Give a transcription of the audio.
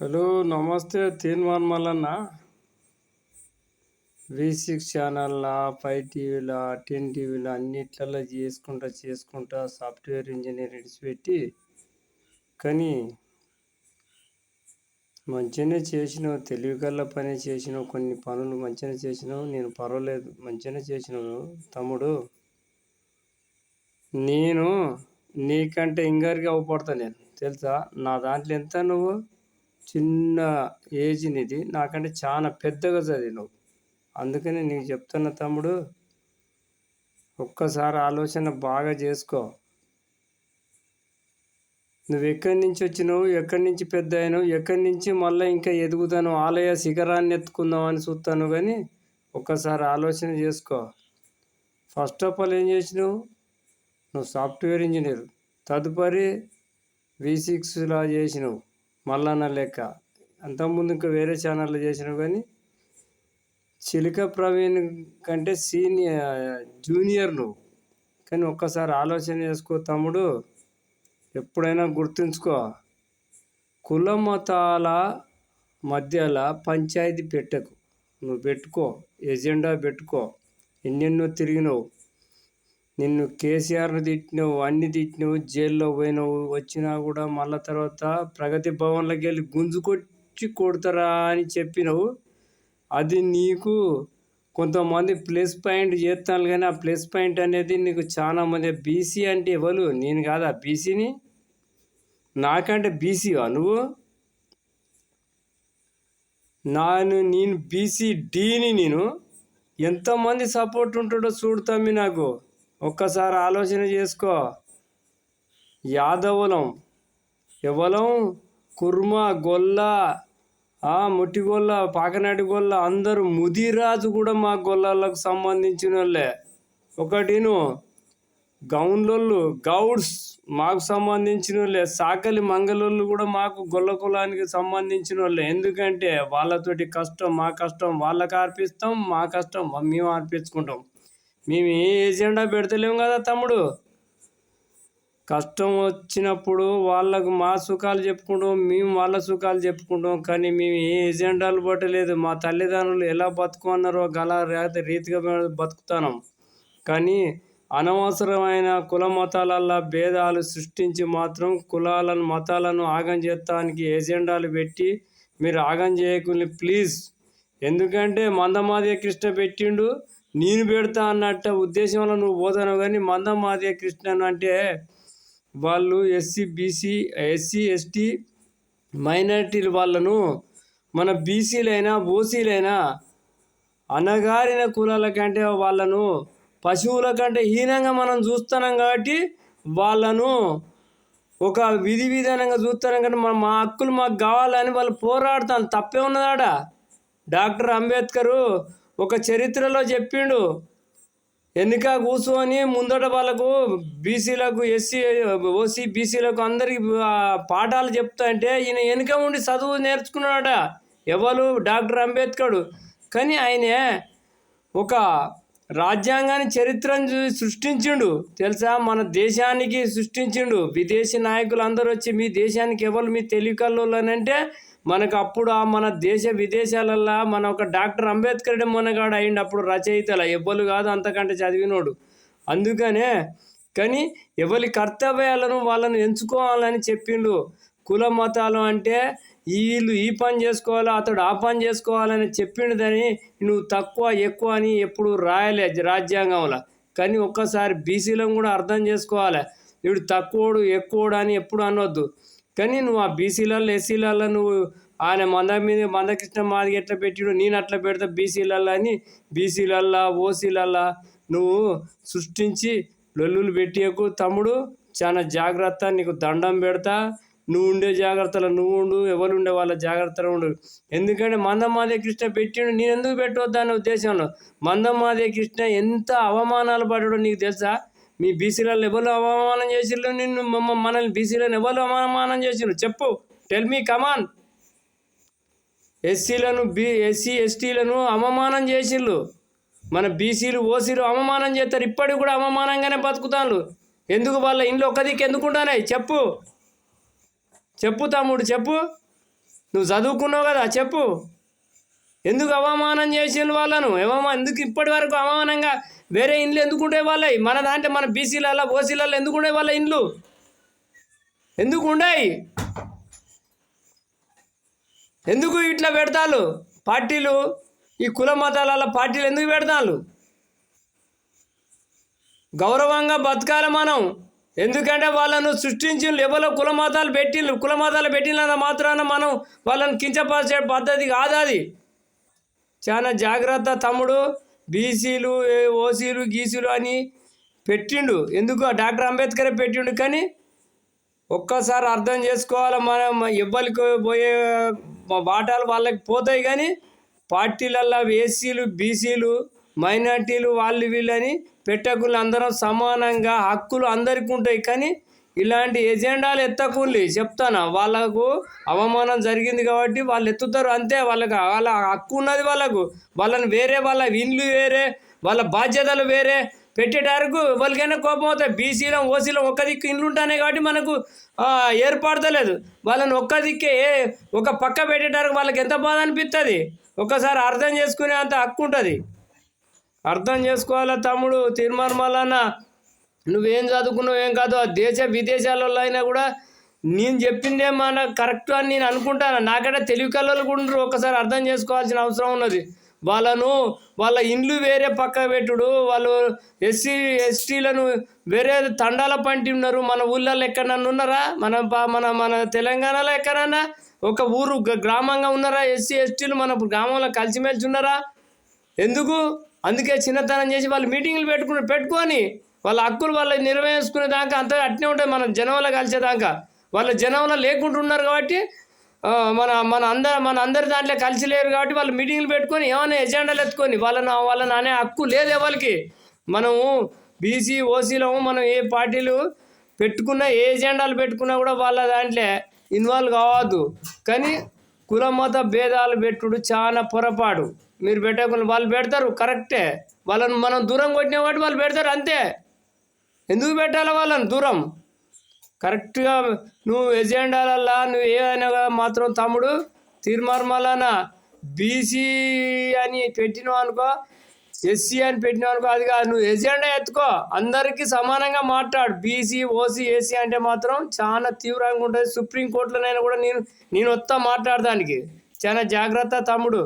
Hello నమస్తే తీన్మాన్ Mallanna V6 ఛానల్లా 5 టీవీలా 10 టీవీలా అన్నిట్లలో చేసుకుంటా సాఫ్ట్వేర్ ఇంజనీర్ విడిచిపెట్టి కానీ మంచిగానే చేసినావు, తెలివిగల పని చేసినావు, కొన్ని పనులు మంచిగానే చేసినావు. నేను పర్వాలేదు, మంచిగానే చేసినావు తమ్ముడు. నేను నీకంటే ఇంగారికి అవపడతా. నేను తెలుసా, నా దాంట్లో ఎంత నువ్వు చిన్న ఏజ్ నీది, నాకంటే చాలా పెద్దగా చదివినావు. అందుకని నీకు చెప్తున్నా తమ్ముడు, ఒక్కసారి ఆలోచన బాగా చేసుకో. నువ్వు ఎక్కడి నుంచి వచ్చినావు, ఎక్కడి నుంచి పెద్ద అయినావు, ఎక్కడి నుంచి మళ్ళీ ఇంకా ఎదుగుతాను, ఆలయ శిఖరాన్ని ఎత్తుకుందాం అని చూస్తాను. కానీ ఒక్కసారి ఆలోచన చేసుకో. ఫస్ట్ ఆఫ్ ఆల్ ఏం చేసినావు, నువ్వు సాఫ్ట్వేర్ ఇంజనీర్, తదుపరి V6లా చేసినావు మల్లన్న లెక్క. అంతకుముందు ఇంకా వేరే ఛానల్లో చేసినావు. కానీ చిలుక ప్రవీణ్ కంటే జూనియర్ నువ్వు. కానీ ఒక్కసారి ఆలోచన చేసుకో తమ్ముడు. ఎప్పుడైనా గుర్తుంచుకో, కుల మతాల మధ్యలో పంచాయతీ పెట్టకు. నువ్వు పెట్టుకో, ఎజెండా పెట్టుకో. ఎన్నెన్నో తిరిగినావు, నిన్ను కేసీఆర్ను తిట్టినావు, అన్ని తిట్టినావు, జైల్లో పోయినావు. వచ్చినా కూడా మళ్ళీ తర్వాత ప్రగతి భవన్లోకి వెళ్ళి గుంజుకొచ్చి కొడతారా అని చెప్పినావు. అది నీకు కొంతమంది ప్లస్ పాయింట్ చేస్తాను. కానీ ఆ ప్లస్ పాయింట్ అనేది నీకు చాలా మంది బీసీ అంటే ఎవరు, నేను కాదా బీసీని? నాకంటే బీసీవా నువ్వు? నేను బీసీ డీని. నేను ఎంతమంది సపోర్ట్ ఉంటాడో చూడు తమ్మి నాకు. ఒక్కసారి ఆలోచన చేసుకో. యాదవులం ఎవలం, కుర్మ, గొల్ల, ముట్టిగొల్ల, పాకనాటి గొల్ల, అందరూ ముదిరాజు కూడా మా గొల్లాలకు సంబంధించిన వాళ్ళే. ఒకటిను గౌన్లోళ్ళు, గౌడ్స్ మాకు సంబంధించిన వాళ్ళే. సాకలి మంగళోళ్ళు కూడా మాకు గొల్ల కులానికి సంబంధించిన వాళ్ళే. ఎందుకంటే వాళ్ళతోటి కష్టం మా కష్టం వాళ్ళకి అర్పిస్తాం, మా కష్టం మేము అర్పించుకుంటాం. మేము ఏ ఎజెండా పెడతలేము కదా తమ్ముడు. కష్టం వచ్చినప్పుడు వాళ్ళకు మా సుఖాలు చెప్పుకుంటాం, మేము వాళ్ళ సుఖాలు చెప్పుకుంటాం. కానీ మేము ఏ ఎజెండాలు పట్టలేదు. మా తల్లిదండ్రులు ఎలా బతుకున్నారో గల రీతిగా బతుకుతున్నాం. కానీ అనవసరమైన కుల మతాలల్లో భేదాలు సృష్టించి మాత్రం కులాలను మతాలను ఆగం చేస్తానికి ఎజెండాలు పెట్టి మీరు ఆగం చేయకుండా ప్లీజ్. ఎందుకంటే మందమాదిగ కృష్ణ పెట్టిండు, నేను పెడతా అన్నట్టు ఉద్దేశంలో నువ్వు పోతాను. కానీ మందమాదిగ కృష్ణ అంటే వాళ్ళు ఎస్సీ ఎస్టీ మైనారిటీల వాళ్ళను మన బీసీలైనా ఓసీలైనా అనగారిన కులాల కంటే వాళ్ళను పశువుల కంటే హీనంగా మనం చూస్తున్నాం. కాబట్టి వాళ్ళను ఒక విధి విధానంగా చూస్తున్నాం. కానీ మా హక్కులు మాకు కావాలని వాళ్ళు పోరాడుతాను. తప్పే ఉన్నదాడ. డాక్టర్ అంబేద్కరు ఒక చరిత్రలో చెప్పిండు, ఎన్నిక కూర్చొని ముందట వాళ్ళకు బీసీలకు ఓసీ బీసీలకు అందరికి పాఠాలు చెప్తా అంటే ఈయన వెనుక ఉండి చదువు నేర్చుకున్నాడట. ఎవరు? డాక్టర్ అంబేద్కరు. కానీ ఆయన ఒక రాజ్యాంగాన్ని చరిత్రను సృష్టించిండు తెలుసా, మన దేశానికి సృష్టించిండు. విదేశీ నాయకులు అందరూ వచ్చి మీ దేశానికి ఎవరు మీ తెలివికల్లోనంటే మనకు అప్పుడు మన దేశ విదేశాలల్లో మన ఒక డాక్టర్ అంబేద్కర్ మొనగాడు అయిండు. అప్పుడు రచయితల ఎవ్వరు కాదు, అంతకంటే చదివినోడు. అందుకనే కానీ ఎవరి కర్తవ్యాలను వాళ్ళను ఎంచుకోవాలని చెప్పిండు. కుల మతాలు అంటే వీళ్ళు ఈ పని చేసుకోవాలా, అతడు ఆ పని చేసుకోవాలని చెప్పిండు. దాన్ని నువ్వు తక్కువ ఎక్కువ అని ఎప్పుడు రాయలే రాజ్యాంగంలో. కానీ ఒక్కసారి బీసీలను కూడా అర్థం చేసుకోవాలి. వీడు తక్కువడు ఎక్కువడు అని ఎప్పుడు అనొద్దు. కానీ నువ్వు ఆ బీసీలలో ఎస్సీలలో నువ్వు ఆయన మందకృష్ణ మాదిగ ఎట్లా పెట్టిడు, నేను అట్లా పెడతా బీసీలల్లో అని బీసీలల్లో ఓసీలల్లో నువ్వు సృష్టించి లొల్లులు పెట్టేకు తమ్ముడు. చాలా జాగ్రత్త, నీకు దండం పెడతా. నువ్వు ఉండే జాగ్రత్తలో నువ్వు ఉండు, ఎవరు ఉండే వాళ్ళ జాగ్రత్తలో ఉండు. ఎందుకంటే మందమాదిగ కృష్ణ పెట్టిండు, నేను ఎందుకు పెట్టవద్దు అనే ఉద్దేశంలో. మందమాదిగ కృష్ణ ఎంత అవమానాలు పడ్డాడో నీకు తెలుసా? మీ బీసీలలో ఎవరు అవమానం చేసిళ్ళు? నిన్ను మనల్ని బీసీలను ఎవరు అవమానం చేసిళ్ళు చెప్పు, టెల్ మీ, కమాన్. ఎస్సీ ఎస్టీలను అవమానం చేసిళ్ళు. మన బీసీలు ఓసీలు అవమానం చేస్తారు. ఇప్పటికి కూడా అవమానంగానే బతుకుతాను. ఎందుకు? వాళ్ళ ఇంట్లో ఒక్క దిక్కు ఎందుకుంటానే చెప్పు తమ్ముడు చెప్పు. నువ్వు చదువుకున్నావు కదా, చెప్పు. ఎందుకు అవమానం చేసిన వాళ్ళను ఎందుకు ఇప్పటి వరకు అవమానంగా వేరే ఇండ్లు ఎందుకు ఉండే వాళ్ళవి? మన దాంట్లో మన బీసీలలో ఓసీలలో ఎందుకు ఉండే వాళ్ళ ఇండ్లు ఎందుకు ఉండయి? ఎందుకు ఇట్లా పెడతారు పార్టీలు? ఈ కుల మతాల పార్టీలు ఎందుకు పెడతారు? గౌరవంగా బతకాలి మనం. ఎందుకంటే వాళ్ళను సృష్టించిన ఎవరో కుల మతాలు పెట్టిన మాత్రాన మనం వాళ్ళని కించపరిచే పద్ధతి కాదు అది. చాలా జాగ్రత్త తమ్ముడు. బీసీలు ఓసీలు గీసీలు అని పెట్టిండు, ఎందుకు డాక్టర్ అంబేద్కరే పెట్టిండు. కానీ ఒక్కసారి అర్థం చేసుకోవాలి, మనం ఎవ్వరికి పోయే వాటాలు వాళ్ళకి పోతాయి. కానీ పార్టీలల్లో ఎస్సీలు బీసీలు మైనార్టీలు వాళ్ళు వీళ్ళని పెట్టకుండా అందరం సమానంగా హక్కులు అందరికీ ఉంటాయి. కానీ ఇలాంటి ఎజెండాలు ఎత్తకుండా చెప్తాను, వాళ్ళకు అవమానం జరిగింది కాబట్టి వాళ్ళు ఎత్తుతారు అంతే. వాళ్ళ హక్కు ఉన్నది, వాళ్ళని వేరే వాళ్ళ ఇండ్లు వేరే వాళ్ళ బాధ్యతలు వేరే పెట్టేటానికి వాళ్ళకైనా కోపం అవుతాయి. బీసీలో ఓసీలో ఒక్క దిక్కు ఇండ్లు ఉంటాయి కాబట్టి మనకు ఏర్పడతలేదు. వాళ్ళని ఒక్క దిక్కే ఒక పక్క పెట్టేటానికి వాళ్ళకి ఎంత బాధ అనిపిస్తుంది. ఒక్కసారి అర్థం చేసుకునే అంత హక్కు ఉంటుంది. అర్థం చేసుకోవాలా తమ్ముడు. తీర్మానం వలన నువ్వేం చదువుకున్నావు ఏం కాదు, దేశ విదేశాలలో అయినా కూడా నేను చెప్పిందే మన కరెక్ట్ అని నేను అనుకుంటాను. నాకంటే తెలివి కళ్ళు కూడా ఉండరు. ఒకసారి అర్థం చేసుకోవాల్సిన అవసరం ఉన్నది. వాళ్ళ ఇండ్లు వేరే పక్క పెట్టుడు, వాళ్ళు ఎస్సీ ఎస్టీలను వేరే తండాల పంటి ఉన్నారు. మన ఊళ్ళల్లో ఎక్కడన్నా ఉన్నారా? మన తెలంగాణలో ఎక్కడన్నా ఒక ఊరు గ్రామంగా ఉన్నారా ఎస్సీ ఎస్టీలు? మన గ్రామంలో కలిసిమెలిసి ఉన్నారా? ఎందుకు? అందుకే చిన్నతనం చేసి వాళ్ళు మీటింగ్లు పెట్టుకొని వాళ్ళ హక్కులు వాళ్ళు నిర్వహించుకునే దాకా అంతా అట్నే ఉంటుంది. మన జనంలో కలిసేదాకా వాళ్ళ జనంలో లేకుంటున్నారు కాబట్టి మన అందరి దాంట్లో కలిసి లేరు కాబట్టి వాళ్ళు మీటింగ్లు పెట్టుకొని ఏమైనా ఎజెండాలు ఎత్తుకొని వాళ్ళని అనే హక్కు లేదు ఎవరికి. మనము బీసీ ఓసీలో మనం ఏ పార్టీలు పెట్టుకున్నా ఏ ఎజెండాలు పెట్టుకున్నా కూడా వాళ్ళ దాంట్లో ఇన్వాల్వ్ కావద్దు. కానీ కుల మత భేదాలు పెట్టుడు చాలా పొరపాటు. మీరు పెట్టకుండా వాళ్ళు పెడతారు కరెక్టే, వాళ్ళని మనం దూరం కొట్టిన కాబట్టి వాళ్ళు పెడతారు అంతే. ఎందుకు పెట్టాలి వాళ్ళని దూరం? కరెక్ట్గా నువ్వు ఎజెండాలల్లా నువ్వు ఏమైనా మాత్రం తమ్ముడు తీర్మార్మలన బీసీ అని పెట్టినావు అనుకో, ఎస్సీ అని పెట్టినావు అనుకో, అది కాదు. నువ్వు ఎజెండా ఎత్తుకో, అందరికీ సమానంగా మాట్లాడు. బీసీ ఓసీ ఏసీ అంటే మాత్రం చాలా తీవ్రంగా ఉంటుంది. సుప్రీంకోర్టులోనైనా కూడా నేను వస్తా మాట్లాడడానికి. చాలా జాగ్రత్త తమ్ముడు.